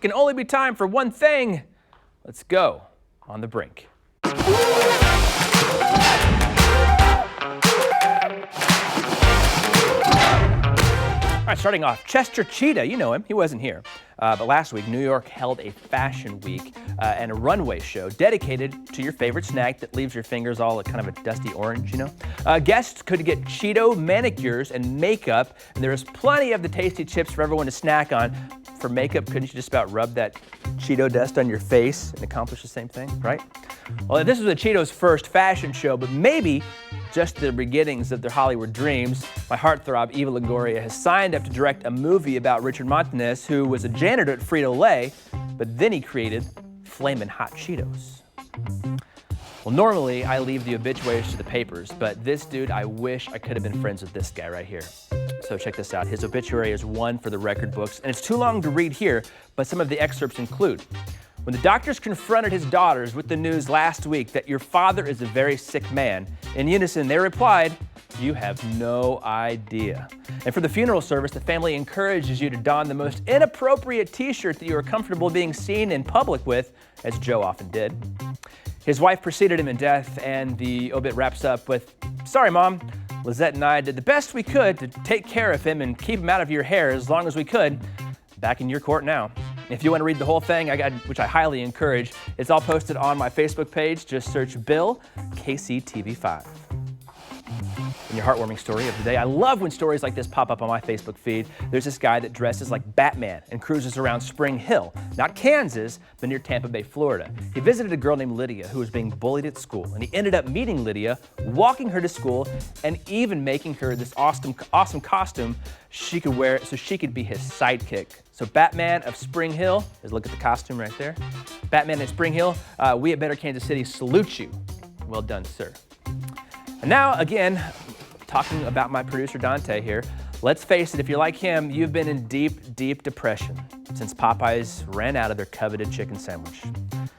Can only be time for one thing. Let's go on the Brink. All right, starting off, Chester Cheetah, you know him, he wasn't here. But last week, New York held a fashion week and a runway show dedicated to your favorite snack that leaves your fingers all kind of a dusty orange, you know? Guests could get Cheeto manicures and makeup, and there was plenty of the tasty chips for everyone to snack on. For makeup, couldn't you just about rub that Cheeto dust on your face and accomplish the same thing, right? Well, this was the Cheetos' first fashion show, but maybe just the beginnings of their Hollywood dreams. My heartthrob, Eva Longoria, has signed up to direct a movie about Richard Montanez, who was a janitor at Frito-Lay, but then he created Flamin' Hot Cheetos. Well, normally I leave the obituaries to the papers, but this dude, I wish I could have been friends with this guy right here. So check this out. His obituary is one for the record books, and it's too long to read here, but some of the excerpts include: when the doctors confronted his daughters with the news last week that your father is a very sick man, in unison they replied, "You have no idea." And for the funeral service, the family encourages you to don the most inappropriate t-shirt that you are comfortable being seen in public with, as Joe often did. His wife preceded him in death, and the obit wraps up with, "Sorry, Mom. Lizette and I did the best we could to take care of him and keep him out of your hair as long as we could. Back in your court now." If you want to read the whole thing, which I highly encourage, it's all posted on my Facebook page. Just search Bill KCTV5. And your heartwarming story of the day. I love when stories like this pop up on my Facebook feed. There's this guy that dresses like Batman and cruises around Spring Hill, not Kansas, but near Tampa Bay, Florida. He visited a girl named Lydia who was being bullied at school, and he ended up meeting Lydia, walking her to school, and even making her this awesome costume she could wear so she could be his sidekick. So Batman of Spring Hill, look at the costume right there. Batman of Spring Hill, we at Better Kansas City salute you. Well done, sir. And now, again, talking about my producer Dante here, let's face it, if you're like him, you've been in deep, deep depression since Popeyes ran out of their coveted chicken sandwich.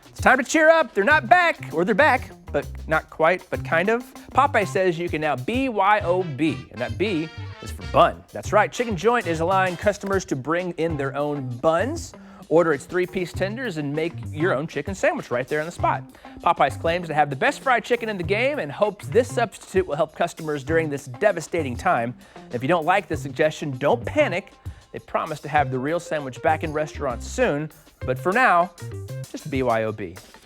It's time to cheer up. They're not back, or they're back, but not quite, but kind of. Popeye says you can now BYOB, and that B is for bun. That's right, Chicken Joint is allowing customers to bring in their own buns, order its 3-piece tenders, and make your own chicken sandwich right there on the spot. Popeyes claims to have the best fried chicken in the game and hopes this substitute will help customers during this devastating time. If you don't like the suggestion, don't panic. They promise to have the real sandwich back in restaurants soon, but for now, just BYOB.